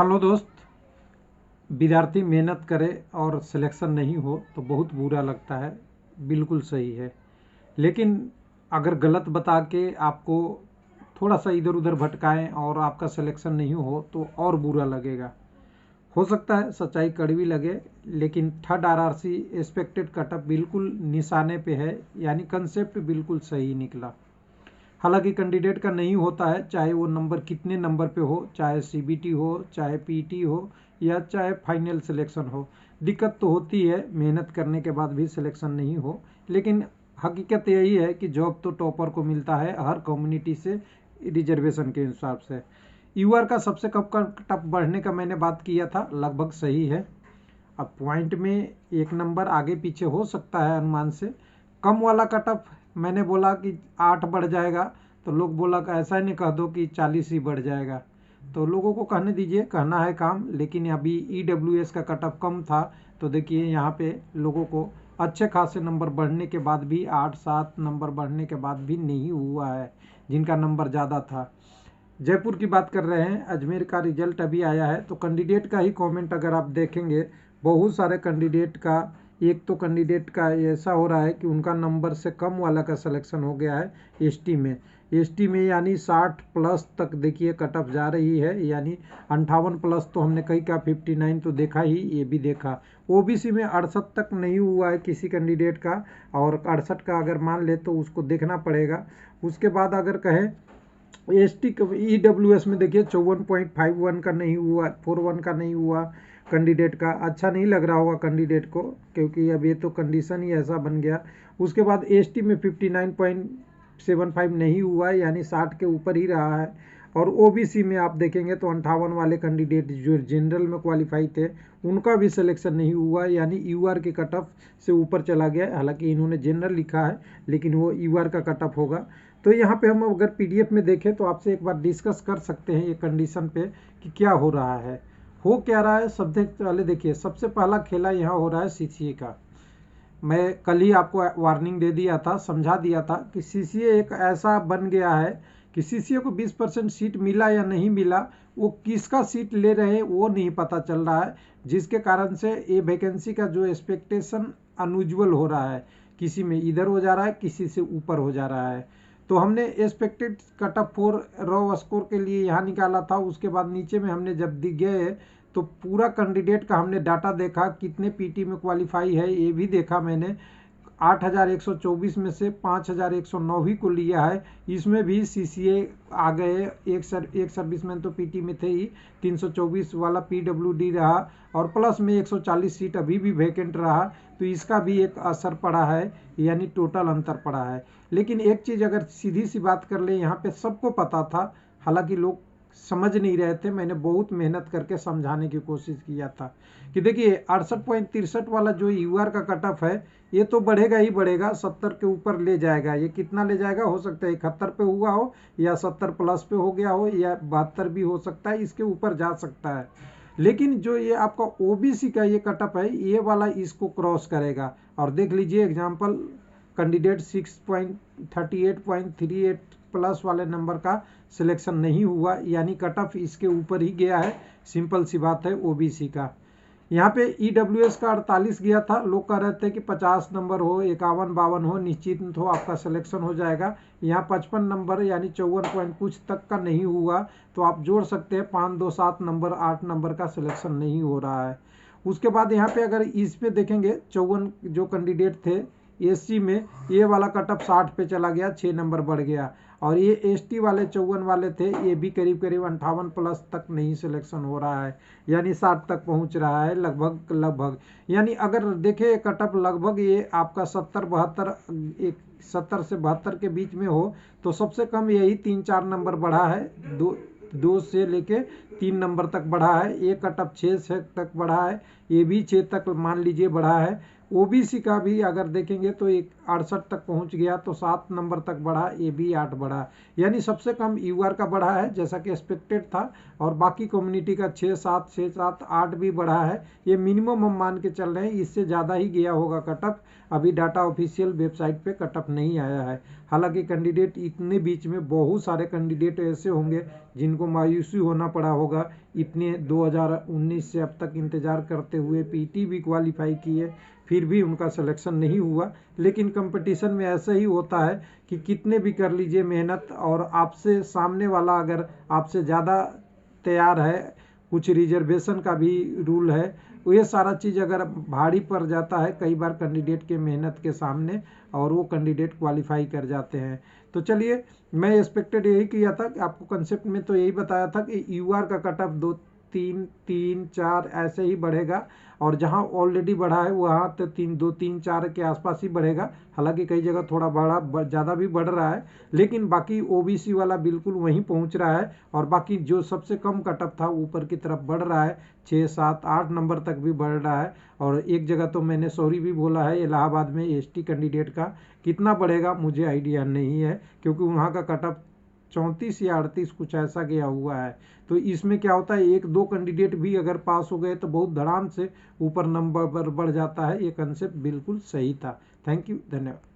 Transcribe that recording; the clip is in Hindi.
हेलो दोस्त। विद्यार्थी मेहनत करे और सिलेक्शन नहीं हो तो बहुत बुरा लगता है। बिल्कुल सही है, लेकिन अगर गलत बता के आपको थोड़ा सा इधर उधर भटकाएं और आपका सिलेक्शन नहीं हो तो और बुरा लगेगा। हो सकता है सच्चाई कड़वी लगे, लेकिन थर्ड आरआरसी एक्सपेक्टेड कटअप बिल्कुल निशाने पे है, यानी कंसेप्ट बिल्कुल सही निकला। हालांकि कैंडिडेट का नहीं होता है, चाहे वो नंबर कितने नंबर पे हो, चाहे सीबीटी हो, चाहे पीटी हो, या चाहे फाइनल सिलेक्शन हो। दिक्कत तो होती है, मेहनत करने के बाद भी सिलेक्शन नहीं हो। लेकिन हकीकत यही है कि जॉब तो टॉपर को मिलता है हर कम्युनिटी से, रिजर्वेशन के हिसाब से। यूआर का सबसे कम कट बढ़ने का मैंने बात किया था, लगभग सही है। अब पॉइंट में एक नंबर आगे पीछे हो सकता है अनुमान से। कम वाला कट ऑफ मैंने बोला कि 8 बढ़ जाएगा, तो लोग बोला कि ऐसा ही नहीं कह दो कि 40 ही बढ़ जाएगा। तो लोगों को कहने दीजिए, कहना है काम। लेकिन अभी ईडब्ल्यूएस का कट ऑफ कम था, तो देखिए यहाँ पे लोगों को अच्छे खासे नंबर बढ़ने के बाद भी, 8-7 नंबर बढ़ने के बाद भी नहीं हुआ है जिनका नंबर ज़्यादा था। जयपुर की बात कर रहे हैं, अजमेर का रिजल्ट अभी आया है, तो कैंडिडेट का ही कमेंट अगर आप देखेंगे, बहुत सारे कैंडिडेट का, एक तो कैंडिडेट का ऐसा हो रहा है कि उनका नंबर से कम वाला का सिलेक्शन हो गया है एसटी में। एसटी में यानी 60 प्लस तक देखिए कट ऑफ जा रही है, यानी 58 प्लस तो हमने कहीं का 59 तो देखा ही, ये भी देखा। ओबीसी में 68 तक नहीं हुआ है किसी कैंडिडेट का, और 68 का अगर मान ले तो उसको देखना पड़ेगा। उसके बाद अगर कहें एसटी ईडब्ल्यूएस में देखिए 54.51 का नहीं हुआ, 41 का नहीं हुआ कैंडिडेट का। अच्छा नहीं लग रहा होगा कैंडिडेट को, क्योंकि अब ये तो कंडीशन ही ऐसा बन गया। उसके बाद एसटी में 59.75 नहीं हुआ, यानी 60 के ऊपर ही रहा है। और ओबीसी में आप देखेंगे तो 58 वाले कैंडिडेट जो जनरल में क्वालिफाई थे, उनका भी सिलेक्शन नहीं हुआ, यानी यूआर के कट ऑफ से ऊपर चला गया। हालांकि इन्होंने जनरल लिखा है, लेकिन वो यूआर का कट ऑफ होगा। तो यहाँ पे हम अगर पीडीएफ में देखें तो आपसे एक बार डिस्कस कर सकते हैं ये कंडीशन पे कि क्या हो रहा है, हो क्या रहा है। सबसे पहले देखिए, सबसे पहला खेला यहाँ हो रहा है सीसीए का। मैं कल ही आपको वार्निंग दे दिया था, समझा दिया था कि सीसीए एक ऐसा बन गया है कि सीसीए को 20% सीट मिला या नहीं मिला, वो किसका सीट ले रहे हैं वो नहीं पता चल रहा है, जिसके कारण से ये वैकेंसी का जो एक्सपेक्टेशन अनयूजुअल हो रहा है। किसी में इधर हो जा रहा है, किसी से ऊपर हो जा रहा है। तो हमने expected cut off 4 raw score के लिए यहाँ निकाला था। उसके बाद नीचे में हमने जब गए तो पूरा कैंडिडेट का हमने डाटा देखा, कितने पीटी में क्वालिफाई है ये भी देखा मैंने। 8124 में से 5109 ही को लिया है। इसमें भी सीसीए आ गए, एक सर्विसमैन तो पीटी में थे ही, 324 वाला पीडब्ल्यूडी रहा, और प्लस में 140 सीट अभी भी वैकेंट रहा। तो इसका भी एक असर पड़ा है, यानी टोटल अंतर पड़ा है। लेकिन एक चीज़ अगर सीधी सी बात कर ले, यहाँ पे सबको पता था, हालांकि लोग समझ नहीं रहे थे। मैंने बहुत मेहनत करके समझाने की कोशिश किया था कि देखिए 68.63 वाला जो यूआर का कट ऑफ है, ये तो बढ़ेगा ही बढ़ेगा, 70 के ऊपर ले जाएगा। ये कितना ले जाएगा, हो सकता है 71 पे हुआ हो, या 70 प्लस पे हो गया हो, या 72 भी हो सकता है, इसके ऊपर जा सकता है। लेकिन जो ये आपका ओबीसी का ये कट ऑफ है, ये वाला इसको क्रॉस करेगा। और देख लीजिए एग्जाम्पल, कैंडिडेट 6.38.38 प्लस वाले नंबर का सिलेक्शन नहीं हुआ, यानी कट ऑफ इसके ऊपर ही गया है। सिंपल सी बात है ओबीसी का। यहाँ पे ईडब्ल्यूएस का 48 गया था, लोग कह रहे थे कि 50 नंबर हो, 51-52 हो, निश्चित हो आपका सिलेक्शन हो जाएगा। यहाँ 55 नंबर यानी 54 पॉइंट कुछ तक का नहीं हुआ, तो आप जोड़ सकते हैं 5, 2, 7 नंबर, 8 नंबर का सिलेक्शन नहीं हो रहा है। उसके बाद यहाँ पे अगर इस पे देखेंगे, 54 जो कैंडिडेट थे एससी में, ये वाला कट ऑफ 60 पे चला गया, 6 नंबर बढ़ गया। और ये एसटी वाले 54 वाले थे, ये भी करीब करीब 58 प्लस तक नहीं सिलेक्शन हो रहा है, यानी 60 तक पहुंच रहा है लगभग। यानी अगर देखें कट ऑफ लगभग ये आपका 70 से 72 के बीच में हो, तो सबसे कम यही 3-4 नंबर बढ़ा है। दो से लेके 3 नंबर तक बढ़ा है। एक कट ऑफ 6 से तक बढ़ा है, ये भी 6 तक मान लीजिए बढ़ा है। ओबीसी का भी अगर देखेंगे तो एक 68 तक पहुंच गया, तो 7 नंबर तक बढ़ा, ये भी 8 बढ़ा। यानी सबसे कम यूआर का बढ़ा है जैसा कि एक्सपेक्टेड था, और बाकी कम्युनिटी का 6-7 8 भी बढ़ा है। ये मिनिमम हम मान के चल रहे हैं, इससे ज़्यादा ही गया होगा कट ऑफ। अभी डाटा ऑफिशियल वेबसाइट पे कट ऑफ नहीं आया है। हालांकि कैंडिडेट इतने बीच में बहुत सारे कैंडिडेट ऐसे होंगे जिनको मायूसी होना पड़ा होगा इतने 2019 से अब तक इंतज़ार करते हुए पीटी भी क्वालिफाई किए, फिर भी उनका सिलेक्शन नहीं हुआ। लेकिन कंपटीशन में ऐसा ही होता है कि कितने भी कर लीजिए मेहनत, और आपसे सामने वाला अगर आपसे ज़्यादा तैयार है, कुछ रिजर्वेशन का भी रूल है, ये सारा चीज़ अगर भारी पड़ जाता है कई बार कैंडिडेट के मेहनत के सामने, और वो कैंडिडेट क्वालिफाई कर जाते हैं। तो चलिए, मैं एक्सपेक्टेड यही किया था कि आपको कंसेप्ट में तो यही बताया था कि यूआर का कट ऑफ 2 3 3 4 ऐसे ही बढ़ेगा, और जहां ऑलरेडी बढ़ा है वहां तो 2 3 4 के आसपास ही बढ़ेगा। हालांकि कई जगह थोड़ा ज़्यादा भी बढ़ रहा है, लेकिन बाकी ओबीसी वाला बिल्कुल वहीं पहुंच रहा है, और बाकी जो सबसे कम कट ऑफ था ऊपर की तरफ बढ़ रहा है, 6 7 8 नंबर तक भी बढ़ रहा है। और एक जगह तो मैंने सॉरी भी बोला है, इलाहाबाद में एसटी कैंडिडेट का कितना बढ़ेगा मुझे आइडिया नहीं है, क्योंकि वहाँ का कट ऑफ 34 या 38 कुछ ऐसा गया हुआ है। तो इसमें क्या होता है, 1 2 कैंडिडेट भी अगर पास हो गए तो बहुत धड़ाम से ऊपर नंबर बढ़ जाता है। ये कंसेप्ट बिल्कुल सही था। थैंक यू, धन्यवाद।